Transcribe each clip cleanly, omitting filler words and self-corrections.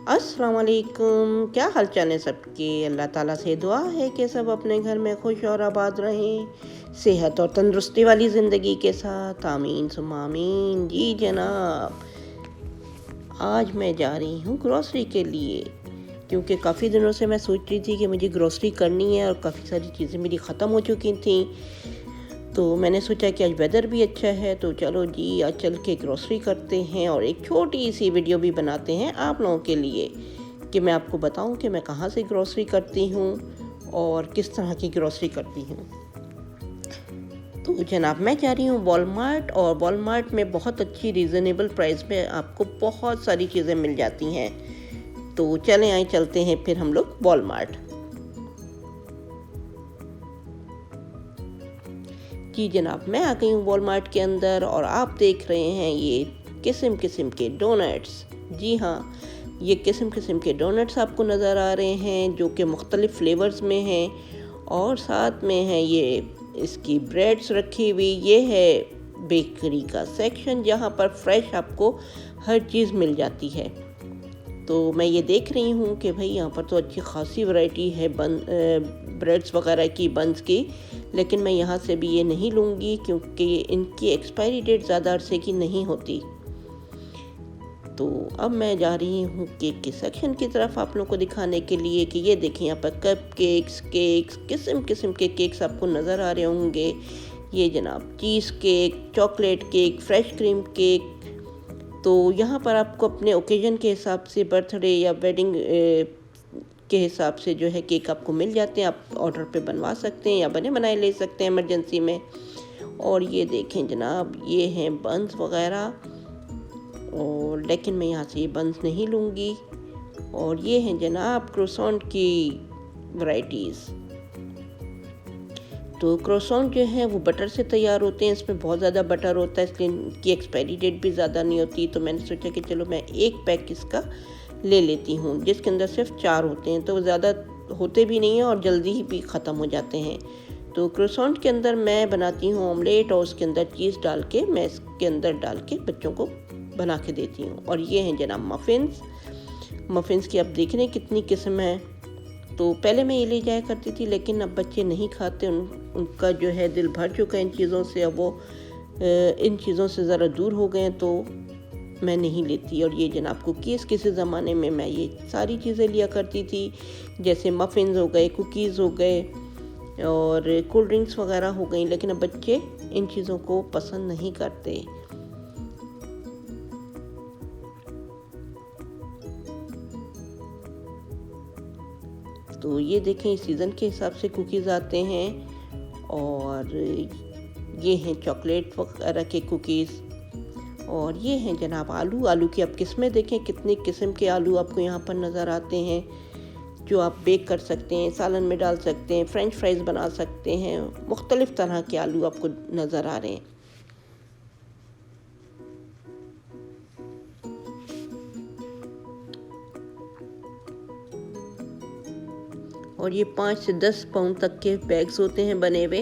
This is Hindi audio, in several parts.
अस्सलाम वालेकुम। क्या हाल चाल है सबके। अल्लाह ताला से दुआ है कि सब अपने घर में खुश और आबाद रहें, सेहत और तंदुरुस्ती वाली ज़िंदगी के साथ। आमीन सुम्मा आमीन। जी जनाब, आज मैं जा रही हूँ ग्रॉसरी के लिए, क्योंकि काफ़ी दिनों से मैं सोच रही थी कि मुझे ग्रॉसरी करनी है और काफ़ी सारी चीज़ें मेरी ख़त्म हो चुकी थी। तो मैंने सोचा कि आज वेदर भी अच्छा है, तो चलो जी आज चल के ग्रॉसरी करते हैं और एक छोटी सी वीडियो भी बनाते हैं आप लोगों के लिए, कि मैं आपको बताऊं कि मैं कहाँ से ग्रॉसरी करती हूँ और किस तरह की ग्रॉसरी करती हूँ। तो जनाब, मैं जा रही हूँ वॉलमार्ट, और वॉलमार्ट में बहुत अच्छी रीज़नेबल प्राइस में आपको बहुत सारी चीज़ें मिल जाती हैं। तो चलें आए चलते हैं फिर हम लोग वॉलमार्ट। जी जनाब, मैं आ गई हूँ वॉलमार्ट के अंदर और आप देख रहे हैं ये किस्म किस्म के डोनट्स। जी हाँ, ये किस्म किस्म के डोनट्स आपको नज़र आ रहे हैं जो कि मुख्तलिफ़ फ्लेवर्स में हैं, और साथ में है ये इसकी ब्रेड्स रखी हुई। ये है बेकरी का सेक्शन जहाँ पर फ्रेश आपको हर चीज़ मिल जाती है। तो मैं ये देख रही हूँ कि भाई यहाँ पर तो अच्छी खासी वैरायटी है ब्रेड्स वगैरह की, बंस की, लेकिन मैं यहाँ से भी ये नहीं लूँगी क्योंकि इनकी एक्सपायरी डेट ज़्यादा अरसे की नहीं होती। तो अब मैं जा रही हूँ केक के सेक्शन की तरफ आप लोगों को दिखाने के लिए कि ये देखें यहाँ पर कप केक्स, किस्म किस्म के केक्स आपको नज़र आ रहे होंगे। ये जनाब cheese cake, chocolate cake, fresh cream cake. तो यहाँ पर आपको अपने ओकेजन के हिसाब से, बर्थडे या वेडिंग के हिसाब से जो है केक आपको मिल जाते हैं। आप ऑर्डर पे बनवा सकते हैं या बने बनाए ले सकते हैं इमरजेंसी में। और ये देखें जनाब, ये हैं बंस वगैरह, और लेकिन मैं यहाँ से ये बंस नहीं लूँगी। और ये हैं जनाब क्रोसेंट की वैरायटीज़। तो क्रोसेंट जो है वो बटर से तैयार होते हैं, इसमें बहुत ज़्यादा बटर होता है, इसलिए इनकी एक्सपायरी डेट भी ज़्यादा नहीं होती। तो मैंने सोचा कि चलो मैं एक पैक इसका ले लेती हूँ, जिसके अंदर सिर्फ 4 होते हैं, तो ज़्यादा होते भी नहीं हैं और जल्दी ही भी ख़त्म हो जाते हैं। तो क्रोसेंट के अंदर मैं बनाती हूँ ऑमलेट, और उसके अंदर चीज़ डाल के मैं इसके अंदर डाल के बच्चों को बना के देती हूँ। और ये हैं जनाब मफ़िन्स की आप देख रहे हैं कितनी किस्म है। तो पहले मैं ये ले जाया करती थी, लेकिन अब बच्चे नहीं खाते, उनका जो है दिल भर चुका है इन चीज़ों से। अब वो इन चीज़ों से ज़रा दूर हो गए हैं, तो मैं नहीं लेती। और ये जनाब कुकीज़, किसी ज़माने में मैं ये सारी चीज़ें लिया करती थी, जैसे मफ़िन्स हो गए, कुकीज़ हो गए और कोल्ड ड्रिंक्स वगैरह हो गई, लेकिन अब बच्चे इन चीज़ों को पसंद नहीं करते। तो ये देखें, सीज़न के हिसाब से कुकीज़ आते हैं, और ये हैं चॉकलेट वगैरह के कुकीज़। और ये हैं जनाब आलू की आप किस्में देखें, कितनी किस्म के आलू आपको यहाँ पर नज़र आते हैं, जो आप बेक कर सकते हैं, सालन में डाल सकते हैं, फ्रेंच फ्राइज़ बना सकते हैं। मुख्तलिफ़ तरह के आलू आपको नज़र आ रहे हैं। और ये 5 से 10 पाउंड तक के बैग्स होते हैं बने हुए।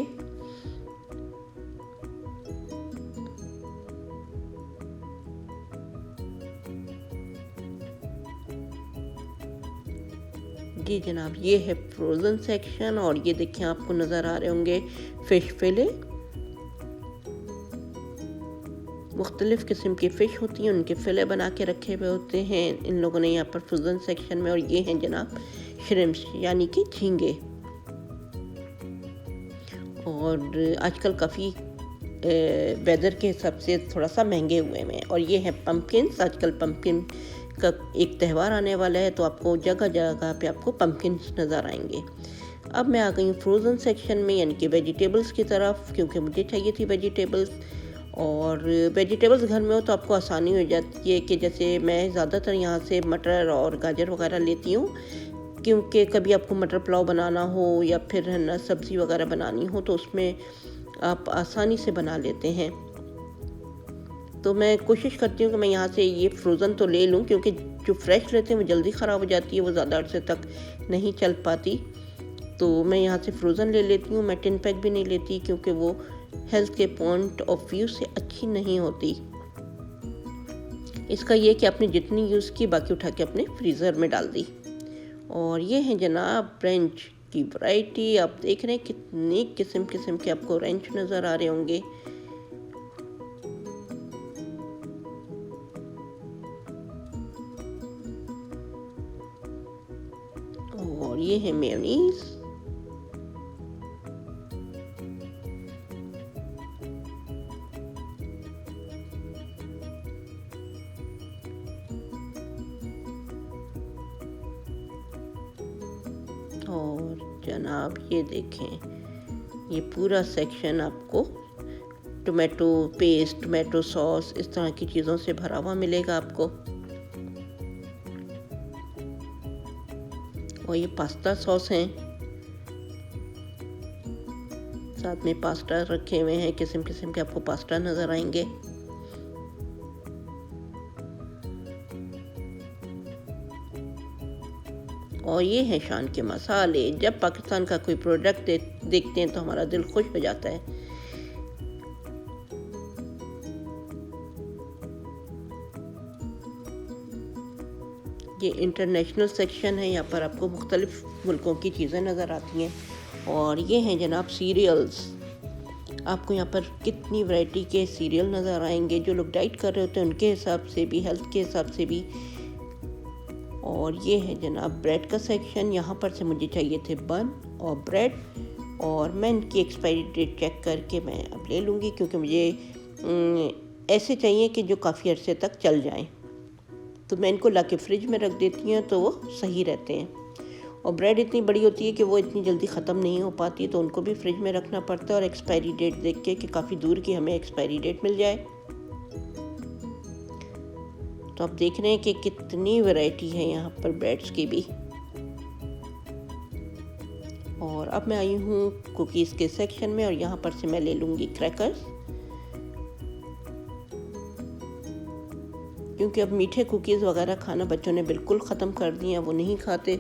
जी जनाब, ये है फ्रोज़न सेक्शन, और ये देखिए आपको नज़र आ रहे होंगे फ़िश फिले। मुख्तलिफ़ किस्म की फ़िश होती हैं, उनके फिले बना के रखे हुए होते हैं इन लोगों ने यहाँ पर फ्रोज़न सेक्शन में। और ये हैं जनाब श्रिम्प्स, यानी कि झींगे। और आजकल काफ़ी वेदर के हिसाब से थोड़ा सा महंगे हुए हैं। और ये हैं पम्पकिन्स। आजकल पम्पकिन का एक त्यौहार आने वाला है, तो आपको जगह जगह पे आपको पम्पकिन्स नज़र आएंगे। अब मैं आ गई हूँ फ्रोज़न सेक्शन में, यानी कि वेजिटेबल्स की तरफ, क्योंकि मुझे चाहिए थी वेजिटेबल्स। और वेजिटेबल्स घर में हो तो आपको आसानी हो जाती है कि जैसे मैं ज़्यादातर यहाँ से मटर और गाजर वगैरह लेती हूँ, क्योंकि कभी आपको मटर पुलाव बनाना हो या फिर है ना सब्ज़ी वगैरह बनानी हो, तो उसमें आप आसानी से बना लेते हैं। तो मैं कोशिश करती हूँ कि मैं यहाँ से ये फ्रोज़न तो ले लूँ, क्योंकि जो फ्रेश लेते हैं वो जल्दी ख़राब हो जाती है, वो ज़्यादा अरसे तक नहीं चल पाती। तो मैं यहाँ से फ्रोज़न ले लेती हूँ। मैं टिन पैक भी नहीं लेती, क्योंकि वो हेल्थ के पॉइंट ऑफ व्यू से अच्छी नहीं होती। इसका ये कि आपने जितनी यूज़ की बाकी उठा के अपने फ्रीज़र में डाल दी। और ये है जनाब रेंच की वैरायटी। आप देख रहे हैं कितनी किस्म किस्म के आपको रेंच नज़र आ रहे होंगे। और ये है मेयोनीज। और जनाब ये देखें, ये पूरा सेक्शन आपको टोमेटो पेस्ट, टोमेटो सॉस, इस तरह की चीज़ों से भरा हुआ मिलेगा आपको। और ये पास्ता सॉस हैं, साथ में पास्ता रखे हुए हैं, किस्म किस्म के आपको पास्ता नज़र आएंगे। और ये हैं शान के मसाले। जब पाकिस्तान का कोई प्रोडक्ट देखते हैं तो हमारा दिल खुश हो जाता है। ये इंटरनेशनल सेक्शन है, यहाँ पर आपको मुख्तलिफ मुल्कों की चीज़ें नज़र आती हैं। और ये हैं जनाब सीरियल्स। आपको यहाँ पर कितनी वैरायटी के सीरियल नज़र आएंगे, जो लोग डाइट कर रहे होते हैं उनके हिसाब से भी, हेल्थ के हिसाब से भी। और ये है जनाब ब्रेड का सेक्शन। यहाँ पर से मुझे चाहिए थे बन और ब्रेड, और मैं इनकी एक्सपायरी डेट चेक करके मैं अब ले लूँगी, क्योंकि मुझे ऐसे चाहिए कि जो काफ़ी अरसे तक चल जाएं। तो मैं इनको ला के फ्रिज में रख देती हूँ तो वो सही रहते हैं। और ब्रेड इतनी बड़ी होती है कि वो इतनी जल्दी ख़त्म नहीं हो पाती, तो उनको भी फ्रिज में रखना पड़ता है। और एक्सपायरी डेट देख के कि काफ़ी दूर की हमें एक्सपायरी डेट मिल जाए। तो आप देख रहे हैं कि कितनी वैरायटी है यहाँ पर ब्रेड्स की भी। और अब मैं आई हूँ कुकीज़ के सेक्शन में, और यहाँ पर से मैं ले लूँगी क्रैकर्स, क्योंकि अब मीठे कुकीज़ वगैरह खाना बच्चों ने बिल्कुल ख़त्म कर दिए हैं, वो नहीं खाते।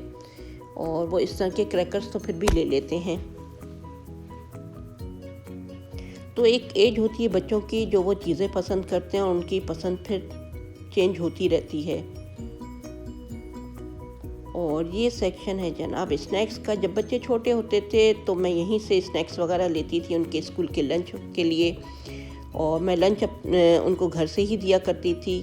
और वो इस तरह के क्रैकर्स तो फिर भी ले लेते हैं। तो एक एज होती है बच्चों की जो वो चीज़ें पसंद करते हैं, और उनकी पसंद फिर चेंज होती रहती है। और ये सेक्शन है जनाब स्नैक्स का। जब बच्चे छोटे होते थे तो मैं यहीं से स्नैक्स वगैरह लेती थी उनके स्कूल के लंच के लिए, और मैं लंच उनको घर से ही दिया करती थी।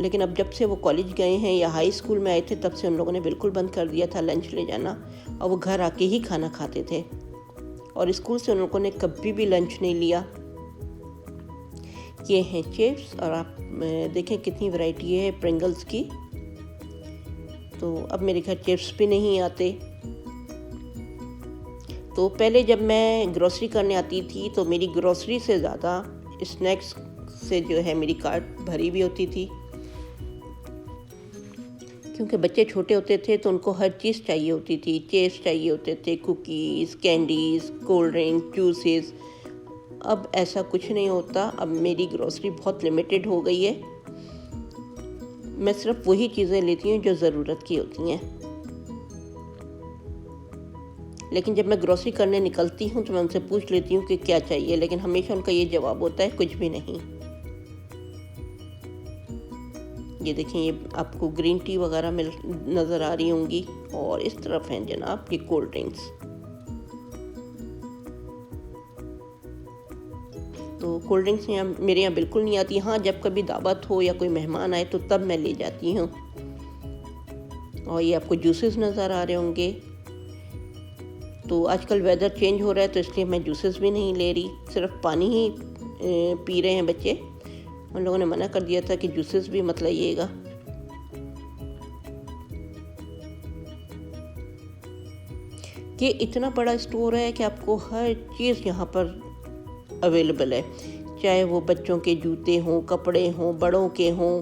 लेकिन अब जब से वो कॉलेज गए हैं या हाई स्कूल में आए थे, तब से उन लोगों ने बिल्कुल बंद कर दिया था लंच ले जाना, और वो घर आके ही खाना खाते थे। और स्कूल से उन लोगों ने कभी भी लंच नहीं लिया। ये हैं चिप्स, और आप देखें कितनी वैरायटी है प्रिंगल्स की। तो अब मेरे घर चिप्स भी नहीं आते। तो पहले जब मैं ग्रोसरी करने आती थी तो मेरी ग्रोसरी से ज़्यादा स्नैक्स से जो है मेरी कार्ट भरी भी होती थी, क्योंकि बच्चे छोटे होते थे तो उनको हर चीज़ चाहिए होती थी। चिप्स चाहिए होते थे, cookies, candies, cold drink, juices. अब ऐसा कुछ नहीं होता। अब मेरी ग्रोसरी बहुत लिमिटेड हो गई है। मैं सिर्फ वही चीज़ें लेती हूँ जो ज़रूरत की होती हैं। लेकिन जब मैं ग्रोसरी करने निकलती हूँ तो मैं उनसे पूछ लेती हूँ कि क्या चाहिए, लेकिन हमेशा उनका ये जवाब होता है कुछ भी नहीं। ये देखें, ये आपको ग्रीन टी वगैरह नज़र आ रही होंगी। और इस तरफ हैं जनाब ये कोल्ड ड्रिंक्स। तो कोल्ड ड्रिंक्स मेरे यहाँ बिल्कुल नहीं आती। हाँ, जब कभी दावत हो या कोई मेहमान आए तो तब मैं ले जाती हूँ। और ये आपको जूसेस नज़र आ रहे होंगे। तो आजकल वेदर चेंज हो रहा है तो इसलिए मैं जूसेस भी नहीं ले रही, सिर्फ पानी ही पी रहे हैं बच्चे। उन लोगों ने मना कर दिया था कि जूसेस भी मत लाइएगा। ये इतना बड़ा स्टोर है कि आपको हर चीज़ यहाँ पर अवेलेबल है, चाहे वो बच्चों के जूते हों, कपड़े हों, बड़ों के हों,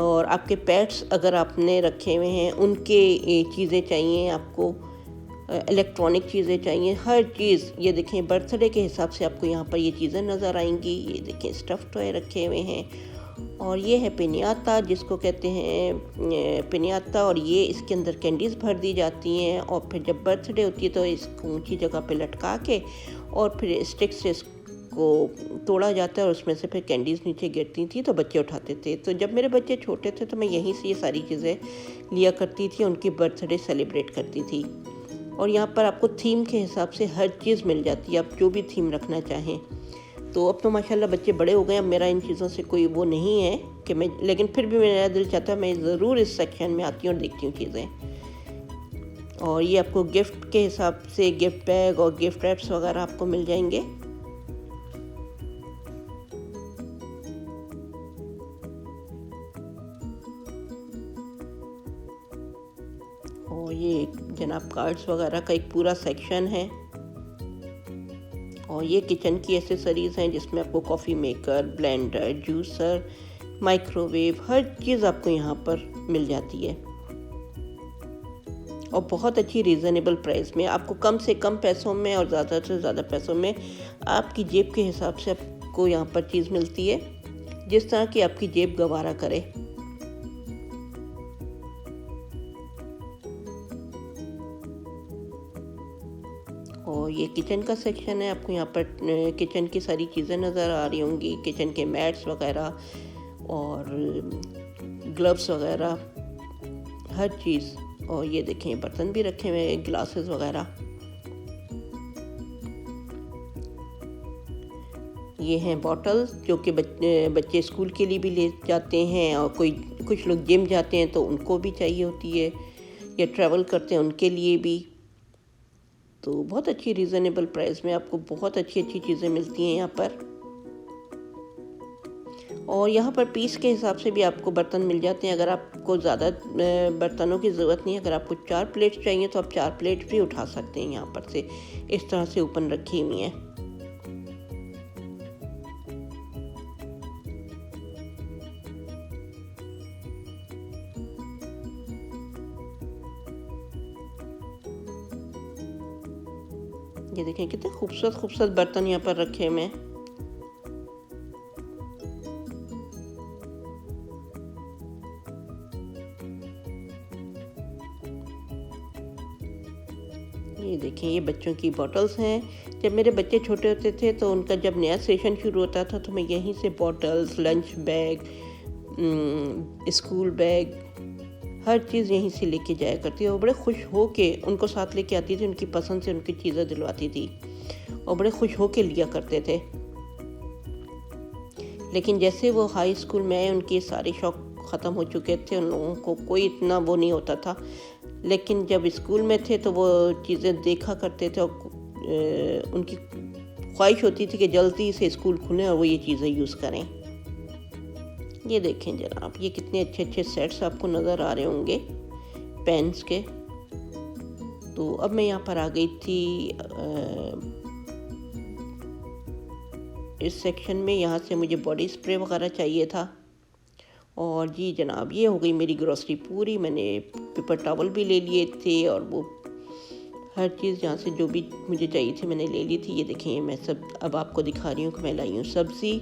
और आपके पेट्स अगर आपने रखे हुए हैं उनके चीज़ें चाहिए, आपको इलेक्ट्रॉनिक चीज़ें चाहिए, हर चीज़। ये देखें, बर्थडे के हिसाब से आपको यहाँ पर ये चीज़ें नज़र आएंगी। ये देखें, स्टफ़ टॉय रखे हुए हैं। और ये है पिनियाता, जिसको कहते हैं पिनियाता, और ये इसके अंदर कैंडीज़ भर दी जाती हैं। और फिर जब बर्थडे होती है तो इसको ऊंची जगह पे लटका के और फिर स्टिक से को तोड़ा जाता है और उसमें से फिर कैंडीज़ नीचे गिरती थी तो बच्चे उठाते थे। तो जब मेरे बच्चे छोटे थे तो मैं यहीं से ये सारी चीज़ें लिया करती थी, उनकी बर्थडे सेलिब्रेट करती थी। और यहाँ पर आपको थीम के हिसाब से हर चीज़ मिल जाती है, आप जो भी थीम रखना चाहें। तो अब तो माशाल्लाह बच्चे बड़े हो गए, अब मेरा इन चीज़ों से कोई वो नहीं है कि मैं, लेकिन फिर भी मेरा दिल चाहता है मैं ज़रूर इस सेक्शन में आती हूँ और देखती हूँ चीज़ें। और ये आपको गिफ्ट के हिसाब से गिफ्ट बैग और गिफ्ट रैप्स वगैरह आपको मिल जाएंगे। और ये जनाब कार्ड्स वगैरह का एक पूरा सेक्शन है। और ये किचन की एसेसरीज़ हैं जिसमें आपको coffee maker, blender, juicer, microwave, हर चीज़ आपको यहाँ पर मिल जाती है और बहुत अच्छी रीज़नेबल प्राइस में। आपको कम से कम पैसों में और ज़्यादा से ज़्यादा पैसों में आपकी जेब के हिसाब से आपको यहाँ पर चीज़ मिलती है, जिस तरह की आपकी जेब गवारा करे। और ये किचन का सेक्शन है, आपको यहाँ पर किचन की सारी चीज़ें नज़र आ रही होंगी, किचन के मैट्स वगैरह और ग्लव्स वगैरह, हर चीज़। और ये देखें बर्तन भी रखे हुए हैं, ग्लासेस वगैरह। ये हैं बॉटल्स जो कि बच्चे स्कूल के लिए भी ले जाते हैं और कुछ लोग जिम जाते हैं तो उनको भी चाहिए होती है, या ट्रैवल करते हैं उनके लिए भी। तो बहुत अच्छी रीज़नेबल प्राइस में आपको बहुत अच्छी चीज़ें मिलती हैं यहाँ पर। और यहाँ पर पीस के हिसाब से भी आपको बर्तन मिल जाते हैं। अगर आपको ज़्यादा बर्तनों की ज़रूरत नहीं है, अगर आपको 4 प्लेट चाहिए तो आप 4 प्लेट भी उठा सकते हैं। यहाँ पर से इस तरह से ओपन रखी हुई हैं। ये देखें कितने खूबसूरत खूबसूरत बर्तन यहाँ पर रखे हुए हैं। ये देखें ये बच्चों की बॉटल्स हैं। जब मेरे बच्चे छोटे होते थे तो उनका जब नया सेशन शुरू होता था तो मैं यहीं से bottles, lunch bag, school bag, हर चीज़ यहीं से लेके जाया करती और बड़े खुश हो के उनको साथ लेके आती थी। उनकी पसंद से उनकी चीज़ें दिलवाती थी और बड़े खुश हो के लिया करते थे। लेकिन जैसे वो हाई स्कूल में आए उनके सारे शौक़ ख़त्म हो चुके थे, उन लोगों को कोई इतना वो नहीं होता था। लेकिन जब स्कूल में थे तो वो चीज़ें देखा करते थे और उनकी ख्वाहिश होती थी कि जल्दी से स्कूल खुले और वो ये चीज़ें यूज़ करें। ये देखें जनाब, ये कितने अच्छे अच्छे सेट्स आपको नज़र आ रहे होंगे पेन्स के। तो अब मैं यहाँ पर आ गई थी इस सेक्शन में। यहाँ से मुझे बॉडी स्प्रे वगैरह चाहिए था। और जी जनाब, ये हो गई मेरी ग्रॉसरी पूरी। मैंने पेपर टॉवल भी ले लिए थे और वो हर चीज़ यहाँ से जो भी मुझे चाहिए थी मैंने ले ली थी। ये देखें मैं सब अब आपको दिखा रही हूँ कि मैं लाई हूँ सब्ज़ी।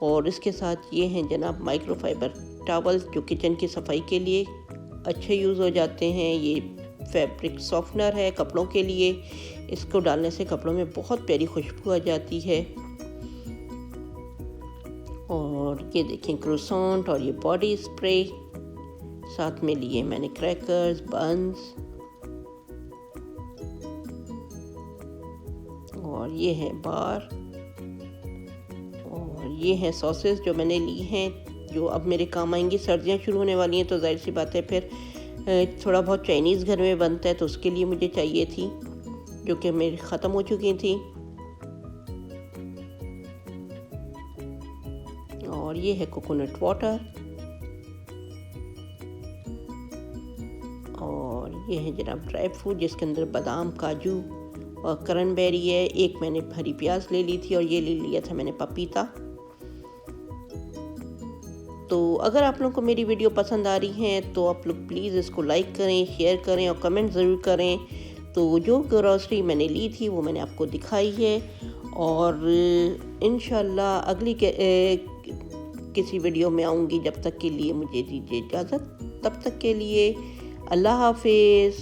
और इसके साथ ये हैं जनाब माइक्रोफाइबर टॉवल जो किचन की सफाई के लिए अच्छे यूज़ हो जाते हैं। ये फैब्रिक सॉफ्टनर है कपड़ों के लिए, इसको डालने से कपड़ों में बहुत प्यारी खुशबू आ जाती है। और ये देखें क्रोसेंट और ये बॉडी स्प्रे, साथ में लिए मैंने क्रैकर्स, बंस। और ये है बार और ये हैं सॉसेस जो मैंने ली हैं, जो अब मेरे काम आएंगी। सर्दियाँ शुरू होने वाली हैं तो जाहिर सी बात है फिर थोड़ा बहुत चाइनीज़ घर में बनता है तो उसके लिए मुझे चाहिए थी, जो कि मेरी ख़त्म हो चुकी थी। और ये है कोकोनट वाटर। और ये है जनाब ड्राई फ्रूट जिसके अंदर बादाम, काजू और क्रैनबेरी है। एक मैंने हरी प्याज ले ली थी और ये ले लिया था मैंने पपीता। तो अगर आप लोगों को मेरी वीडियो पसंद आ रही है तो आप लोग प्लीज़ इसको लाइक करें, शेयर करें और कमेंट ज़रूर करें। तो जो ग्रॉसरी मैंने ली थी वो मैंने आपको दिखाई है। और इंशाल्लाह अगली किसी वीडियो में आऊँगी। जब तक के लिए मुझे दीजिए इजाज़त। तब तक के लिए अल्लाह हाफिज़।